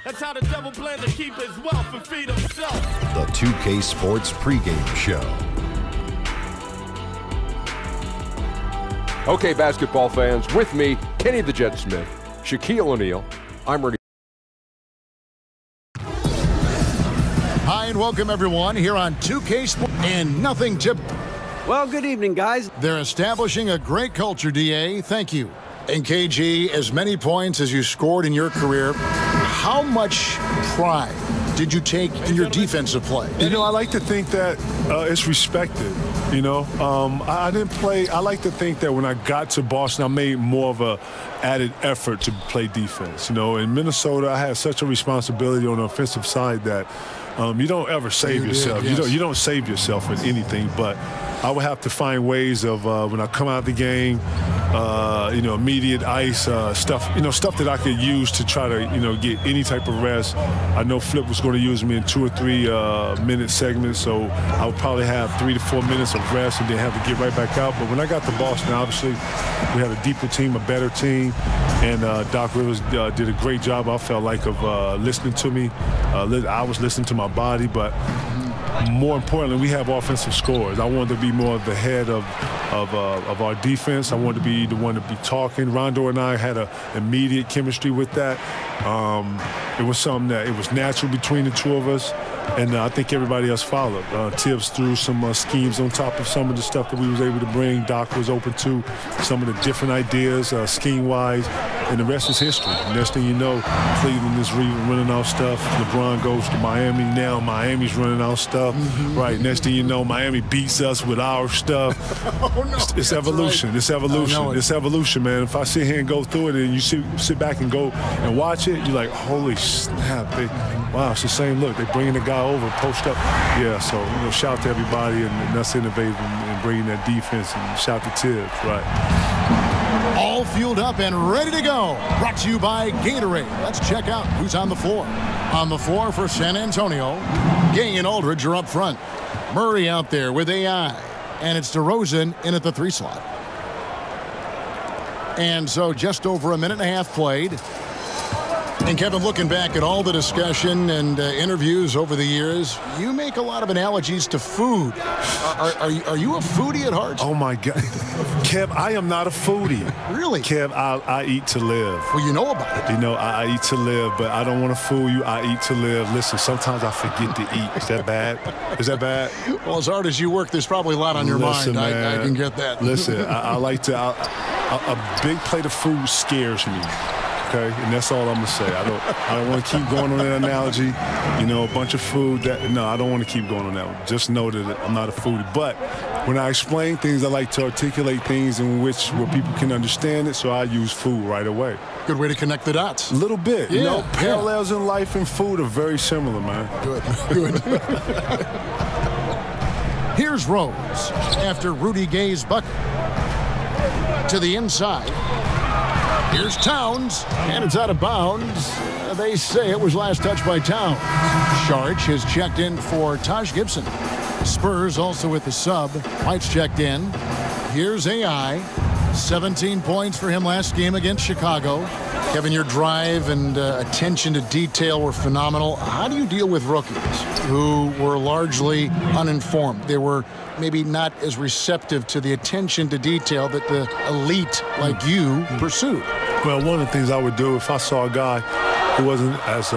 That's how the devil plans to keep his wealth and feed himself. The 2K Sports pregame show. Okay, basketball fans, with me, Kenny the Jet Smith, Shaquille O'Neal. I'm ready. Hi, and welcome, everyone, here on 2K Sports and Nothing to... Well, good evening, guys. They're establishing a great culture, DA. Thank you. And KG, as many points as you scored in your career, how much pride did you take in your defensive play? You know, I like to think that it's respected. You know, I didn't play. I like to think that when I got to Boston, I made more of a added effort to play defense. You know, in Minnesota, I had such a responsibility on the offensive side that you don't ever save yourself. Yes. You don't save yourself with anything, but I would have to find ways of when I come out of the game, you know, immediate ice stuff, you know, stuff that I could use to try to, you know, get any type of rest. I know Flip was going to use me in 2 or 3 minute segments, so I would probably have 3 to 4 minutes of rest and then have to get right back out. But when I got to Boston, obviously, we had a deeper team, a better team, and Doc Rivers did a great job, I felt like, of listening to me. I was listening to my body, but more importantly, we have offensive scores. I wanted to be more of the head of our defense. I wanted to be the one to be talking. Rondo and I had an immediate chemistry with that. It was something that it was natural between the two of us, and I think everybody else followed. Tibbs threw some schemes on top of some of the stuff that we was able to bring. Doc was open to some of the different ideas, scheme-wise, and the rest is history. Next thing you know, Cleveland is running out stuff. LeBron goes to Miami. Now Miami's running out stuff. Right. Next thing you know, Miami beats us with our stuff. Oh, no, it's evolution. Right. It's evolution. It's evolution, man. If I sit here and go through it and you sit back and go and watch it, you're like, holy snap. Wow, it's the same look. They're bringing the guy over, post up. Yeah, so, you know, shout to everybody and that's innovative and bringing that defense, and shout to Tibbs, right. All fueled up and ready to go. Brought to you by Gatorade. Let's check out who's on the floor. On the floor for San Antonio, Gay and Aldridge are up front. Murray out there with AI. And it's DeRozan in at the 3 slot. And so just over a minute and a half played. And Kevin, looking back at all the discussion and interviews over the years, you make a lot of analogies to food. Are you a foodie at heart? Oh, my God. Kev, I am not a foodie. Really? Kev, I eat to live. Well, you know about it. You know, I eat to live, but I don't want to fool you. I eat to live. Listen, sometimes I forget to eat. Is that bad? Is that bad? Well, as hard as you work, there's probably a lot on your mind. I can get that. Listen, I like to, a big plate of food scares me. Okay, and that's all I'm gonna say. I don't want to keep going on that analogy. You know, a bunch of food. No, I don't want to keep going on that one. Just know that I'm not a foodie. But when I explain things, I like to articulate things where people can understand it. So I use food right away. Good way to connect the dots. A little bit. Yeah, you know, parallels in life and food are very similar, man. Good. Here's Rose after Rudy Gay's bucket to the inside. Here's Towns, and it's out of bounds. They say it was last touched by Towns. Sharch has checked in for Taj Gibson. Spurs also with the sub. White's checked in. Here's AI. 17 points for him last game against Chicago. Kevin, your drive and attention to detail were phenomenal. How do you deal with rookies who were largely uninformed? They were maybe not as receptive to the attention to detail that the elite like you pursued. Well, one of the things I would do if I saw a guy who wasn't as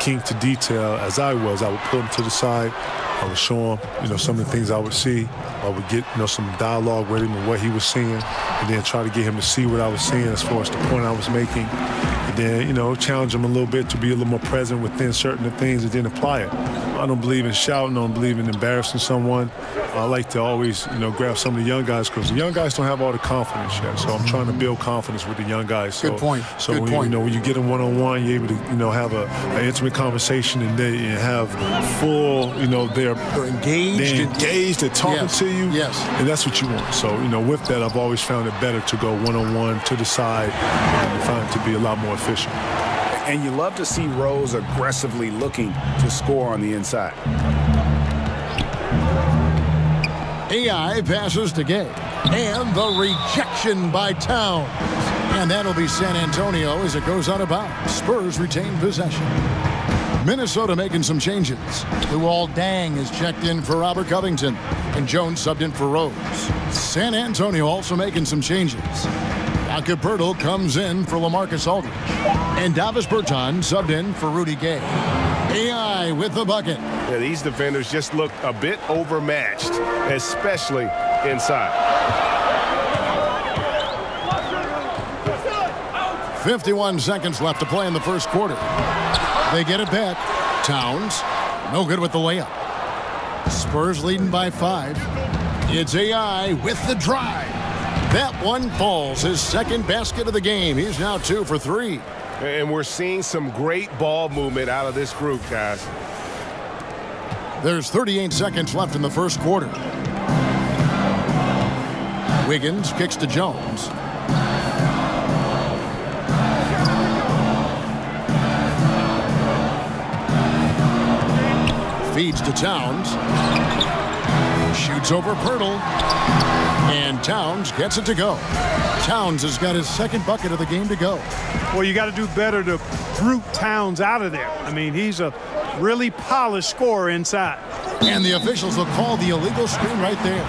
keen to detail as I was, I would pull him to the side. I would show him, you know, some of the things I would see. I would get, you know, some dialogue with him and what he was seeing, and then try to get him to see what I was seeing as far as the point I was making. And then, you know, challenge him a little bit to be a little more present within certain things and then apply it. I don't believe in shouting. I don't believe in embarrassing someone. I like to always, you know, grab some of the young guys because the young guys don't have all the confidence yet. So I'm trying to build confidence with the young guys. So, Good point. So Good point. You know, when you get them one-on-one, you're able to, you know, have an intimate conversation and then you have full, you know, they're engaged, they're talking to you. Yes. And that's what you want. So, you know, with that, I've always found it better to go one-on-one to the side and find it to be a lot more efficient. And you love to see Rose aggressively looking to score on the inside. AI passes to Gay. And the rejection by Towns. And that'll be San Antonio as it goes out of bounds. Spurs retain possession. Minnesota making some changes. Luol Deng is checked in for Robert Covington, and Jones subbed in for Rose. San Antonio also making some changes. Acapurdo comes in for LaMarcus Aldridge, and Davis Bertans subbed in for Rudy Gay. AI with the bucket. Yeah, these defenders just look a bit overmatched, especially inside. 51 seconds left to play in the first quarter. They get it back. Towns, no good with the layup. Spurs leading by 5. It's AI with the drive. That one falls. His second basket of the game. He's now 2 for 3. And we're seeing some great ball movement out of this group, guys. There's 38 seconds left in the first quarter. Wiggins kicks to Jones. Feeds to Towns. Shoots over Pirtle. And Towns gets it to go. Towns has got his second bucket of the game to go. Well, you got to do better to root Towns out of there. I mean, he's a really polished scorer inside. And the officials will call the illegal screen right there.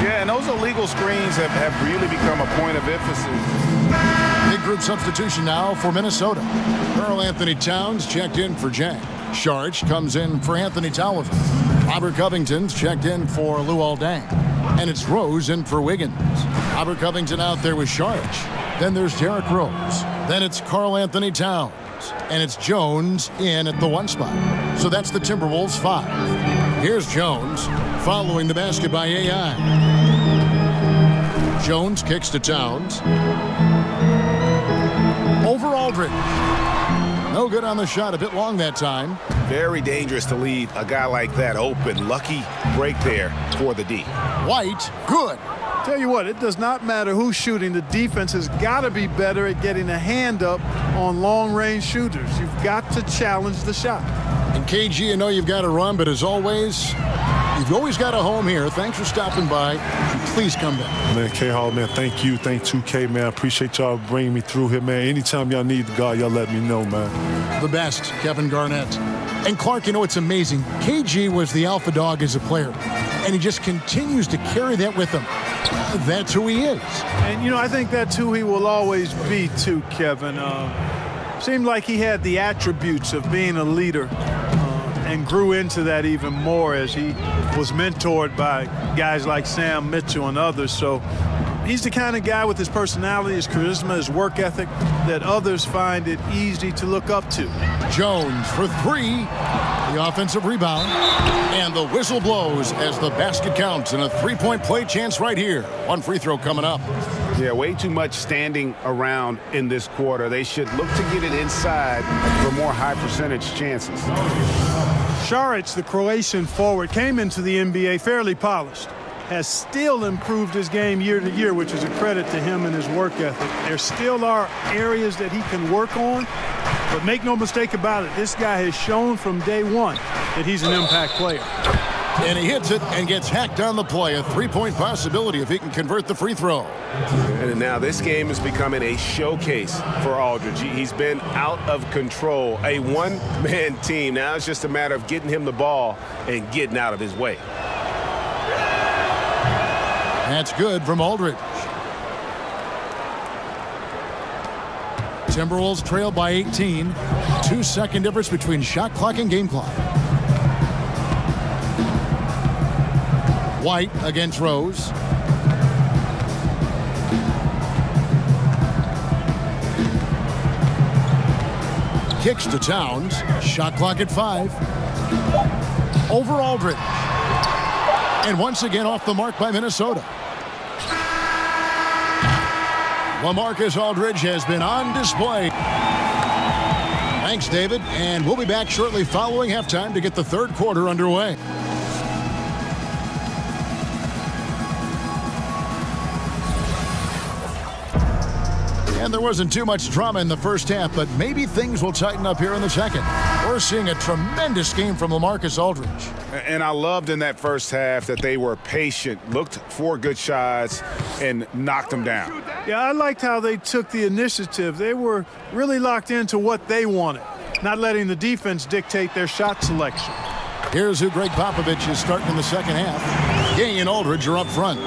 Yeah, and those illegal screens have really become a point of emphasis. Big group substitution now for Minnesota. Karl Anthony Towns checked in for Jang. Sharch comes in for Anthony Talvin. Robert Covington's checked in for Luol Deng. And it's Rose in for Wiggins. Robert Covington out there with Sharch. Then there's Derrick Rose. Then it's Karl Anthony Towns. And it's Jones in at the 1 spot. So that's the Timberwolves 5. Here's Jones following the basket by AI. Jones kicks to Towns. Over Aldridge. No good on the shot, a bit long that time. Very dangerous to leave a guy like that open. Lucky break there for the D. White, good. Tell you what, it does not matter who's shooting. The defense has got to be better at getting a hand up on long-range shooters. You've got to challenge the shot. And KG, I know you've got to run, but as always, you've always got a home here. Thanks for stopping by. Please come back. Man, K-Hall, man, thank you. Thank 2K, man. I appreciate y'all bringing me through here, man. Anytime y'all need the guard, y'all let me know, man. The best, Kevin Garnett. And Clark, you know, it's amazing. KG was the alpha dog as a player, and he just continues to carry that with him. That's who he is. And, you know, I think that's who he will always be, too, Kevin. Seemed like he had the attributes of being a leader and grew into that even more as he was mentored by guys like Sam Mitchell and others. So he's the kind of guy with his personality, his charisma, his work ethic that others find it easy to look up to. Jones for 3. The offensive rebound. And the whistle blows as the basket counts and a 3-point play chance right here. 1 free throw coming up. Yeah, way too much standing around in this quarter. They should look to get it inside for more high percentage chances. Saric, the Croatian forward, came into the NBA fairly polished. Has still improved his game year to year, which is a credit to him and his work ethic. There still are areas that he can work on, but make no mistake about it, this guy has shown from day one that he's an impact player. And he hits it and gets hacked on the play. A 3-point possibility if he can convert the free throw. And now this game is becoming a showcase for Aldridge. He's been out of control, a one-man team. Now it's just a matter of getting him the ball and getting out of his way. That's good from Aldridge. Timberwolves trail by 18. 2-second difference between shot clock and game clock. White against Rose. Kicks to Towns. Shot clock at 5. Over Aldridge. And once again off the mark by Minnesota. LaMarcus Aldridge has been on display. Thanks, David. And we'll be back shortly following halftime to get the third quarter underway. And there wasn't too much drama in the first half, but maybe things will tighten up here in the second. We're seeing a tremendous game from LaMarcus Aldridge. And I loved in that first half that they were patient, looked for good shots, and knocked them down. Yeah, I liked how they took the initiative. They were really locked into what they wanted, not letting the defense dictate their shot selection. Here's who Greg Popovich is starting in the second half. Gay and Aldridge are up front.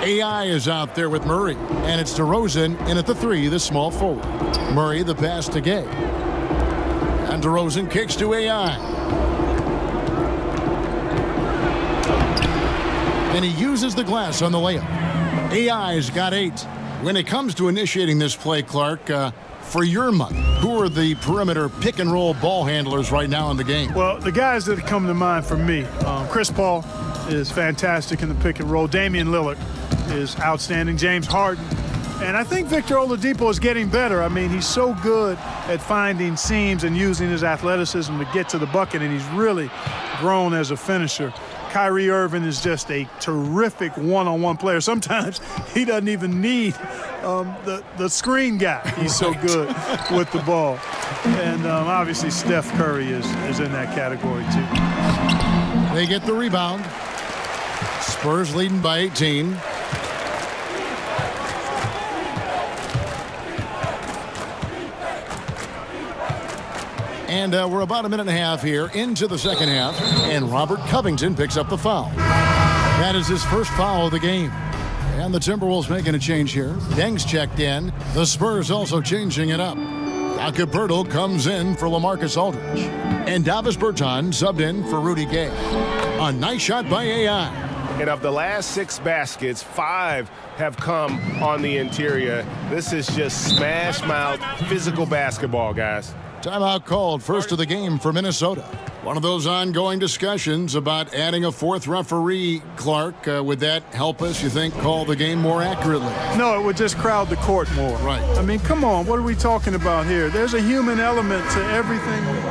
AI is out there with Murray, and it's DeRozan in at the 3, the small forward. Murray the pass to Gay. And DeRozan kicks to AI. And he uses the glass on the layup. AI's got 8. When it comes to initiating this play, Clark, for your money, who are the perimeter pick-and-roll ball handlers right now in the game? Well, the guys that come to mind for me, Chris Paul is fantastic in the pick-and-roll. Damian Lillard is outstanding. James Harden. And I think Victor Oladipo is getting better. I mean, he's so good at finding seams and using his athleticism to get to the bucket, and he's really grown as a finisher. Kyrie Irving is just a terrific one-on-one player. Sometimes he doesn't even need the screen guy. He's so good with the ball. And obviously Steph Curry is in that category too. They get the rebound. Spurs leading by 18. And we're about a minute and a half here into the second half, and Robert Covington picks up the foul. That is his first foul of the game. And the Timberwolves making a change here. Deng's checked in. The Spurs also changing it up. Acapurdo comes in for LaMarcus Aldridge. And Davis Bertans subbed in for Rudy Gay. A nice shot by AI. And of the last 6 baskets, 5 have come on the interior. This is just smash-mouth physical basketball, guys. Timeout called, first of the game for Minnesota. One of those ongoing discussions about adding a 4th referee, Clark. Would that help us, you think, call the game more accurately? No, it would just crowd the court more. Right. I mean, come on, what are we talking about here? There's a human element to everything we do.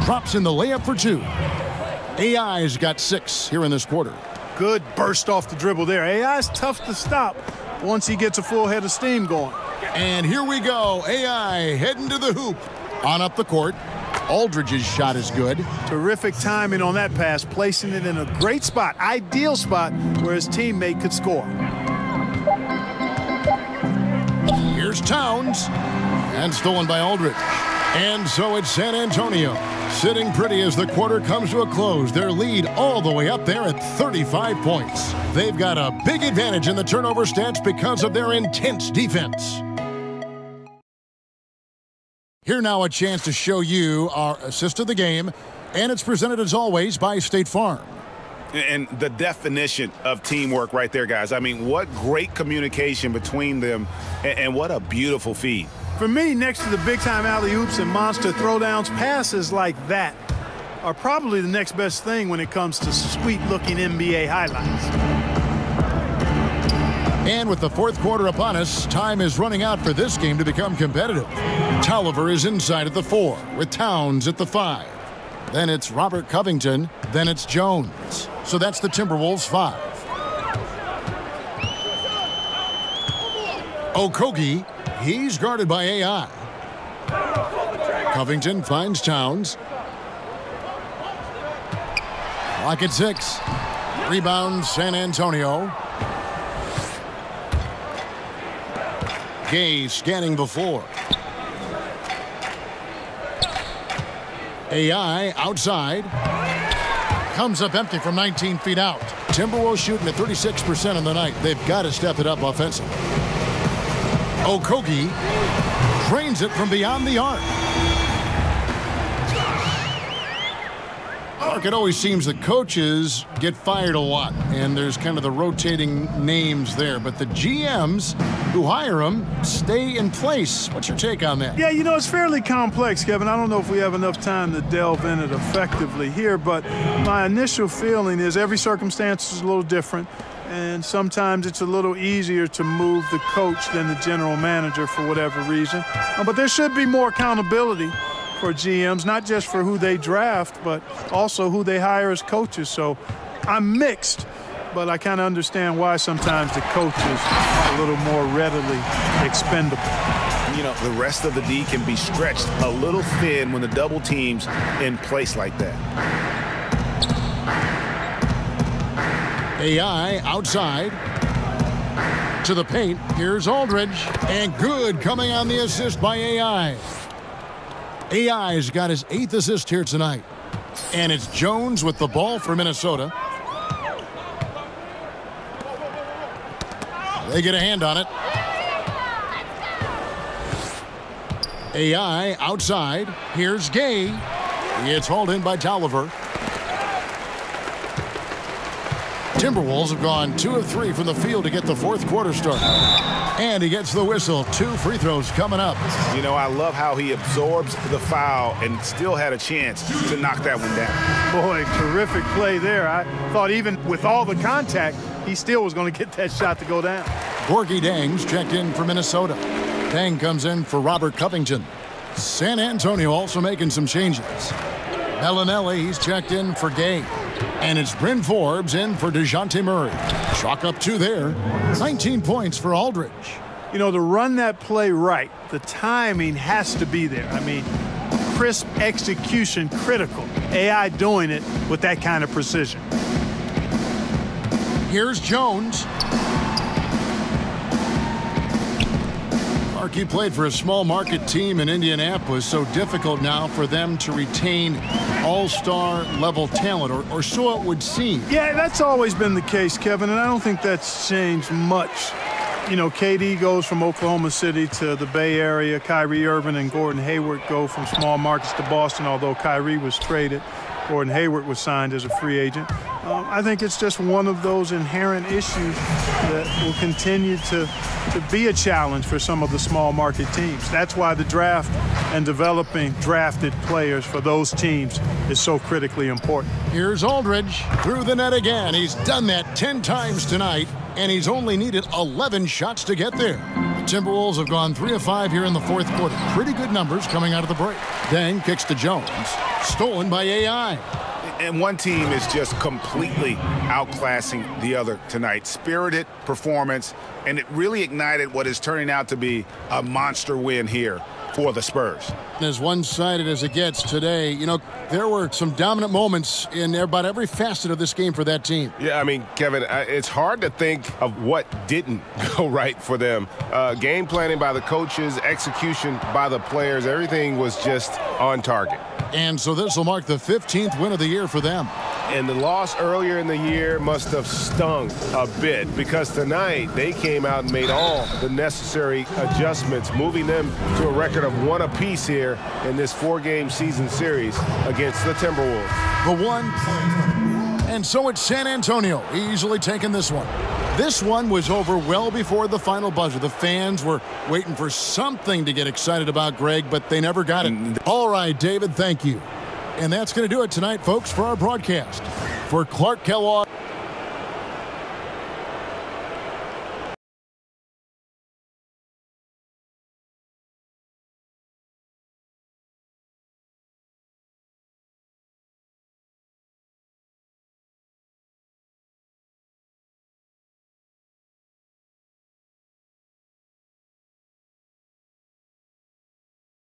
Drops in the layup for 2. AI's got 6 here in this quarter. Good burst off the dribble there. AI's tough to stop once he gets a full head of steam going. And here we go. AI heading to the hoop. On up the court. Aldridge's shot is good. Terrific timing on that pass, placing it in a great spot, ideal spot where his teammate could score. Here's Towns. And stolen by Aldridge. And so it's San Antonio. Sitting pretty as the quarter comes to a close. Their lead all the way up there at 35 points. They've got a big advantage in the turnover stats because of their intense defense. Here now a chance to show you our assist of the game, and it's presented as always by State Farm. And the definition of teamwork right there, guys. I mean, what great communication between them, and what a beautiful feed. For me, next to the big-time alley-oops and monster throwdowns, passes like that are probably the next best thing when it comes to sweet-looking NBA highlights. And with the 4th quarter upon us, time is running out for this game to become competitive. Tolliver is inside at the 4, with Towns at the 5. Then it's Robert Covington, then it's Jones. So that's the Timberwolves 5. Okogie. He's guarded by AI. Covington finds Towns. Clock at 6. Rebound San Antonio. Gay scanning the floor. AI outside. Comes up empty from 19 feet out. Timberwolves shooting at 36% on the night. They've got to step it up offensively. Okogie drains it from beyond the arc. It always seems the coaches get fired a lot, and there's kind of the rotating names there. But the GMs who hire them stay in place. What's your take on that? Yeah, you know, it's fairly complex, Kevin. I don't know if we have enough time to delve in it effectively here, but my initial feeling is every circumstance is a little different. And sometimes it's a little easier to move the coach than the general manager for whatever reason. But there should be more accountability for GMs, not just for who they draft, but also who they hire as coaches. So I'm mixed, but I kind of understand why sometimes the coaches are a little more readily expendable. You know, the rest of the D can be stretched a little thin when the double team's in place like that. AI outside to the paint. Here's Aldridge, and good coming on the assist by AI. AI's got his 8th assist here tonight, and it's Jones with the ball for Minnesota. They get a hand on it. AI outside. Here's Gay. It's hauled in by Tolliver. Timberwolves have gone 2 of 3 from the field to get the 4th quarter started. And he gets the whistle. 2 free throws coming up. You know, I love how he absorbs the foul and still had a chance to knock that one down. Boy, terrific play there. I thought even with all the contact, he still was going to get that shot to go down. Gorgie Dang's checked in for Minnesota. Dang comes in for Robert Covington. San Antonio also making some changes. Bellinelli, he's checked in for Gay. And it's Bryn Forbes in for DeJounte Murray. Chalk up 2 there. 19 points for Aldridge. You know, to run that play right, the timing has to be there. I mean, crisp execution critical. AI doing it with that kind of precision. Here's Jones. He played for a small market team in Indianapolis, so difficult now for them to retain all-star level talent, or so it would seem. Yeah, that's always been the case, Kevin, and I don't think that's changed much. You know, KD goes from Oklahoma City to the Bay Area. Kyrie Irving and Gordon Hayward go from small markets to Boston, although Kyrie was traded. Gordon Hayward was signed as a free agent. I think it's just one of those inherent issues that will continue to be a challenge for some of the small market teams. That's why the draft and developing drafted players for those teams is so critically important. Here's Aldridge through the net again. He's done that 10 times tonight, and he's only needed 11 shots to get there. The Timberwolves have gone 3 of 5 here in the 4th quarter. Pretty good numbers coming out of the break. Dang kicks to Jones. Stolen by AI. And one team is just completely outclassing the other tonight. Spirited performance, and it really ignited what is turning out to be a monster win here for the Spurs. As one-sided as it gets today, you know, there were some dominant moments in about every facet of this game for that team. Yeah, I mean, Kevin, it's hard to think of what didn't go right for them. Game planning by the coaches, execution by the players, everything was just on target. And so this will mark the 15th win of the year for them. And the loss earlier in the year must have stung a bit, because tonight they came out and made all the necessary adjustments, moving them to a record of 1 apiece here in this 4-game season series against the Timberwolves. The one. And so it's San Antonio easily taking this one. This one was over well before the final buzzer. The fans were waiting for something to get excited about, Greg, but they never got it. All right, David, thank you. And that's going to do it tonight, folks, for our broadcast. For Clark Kellogg,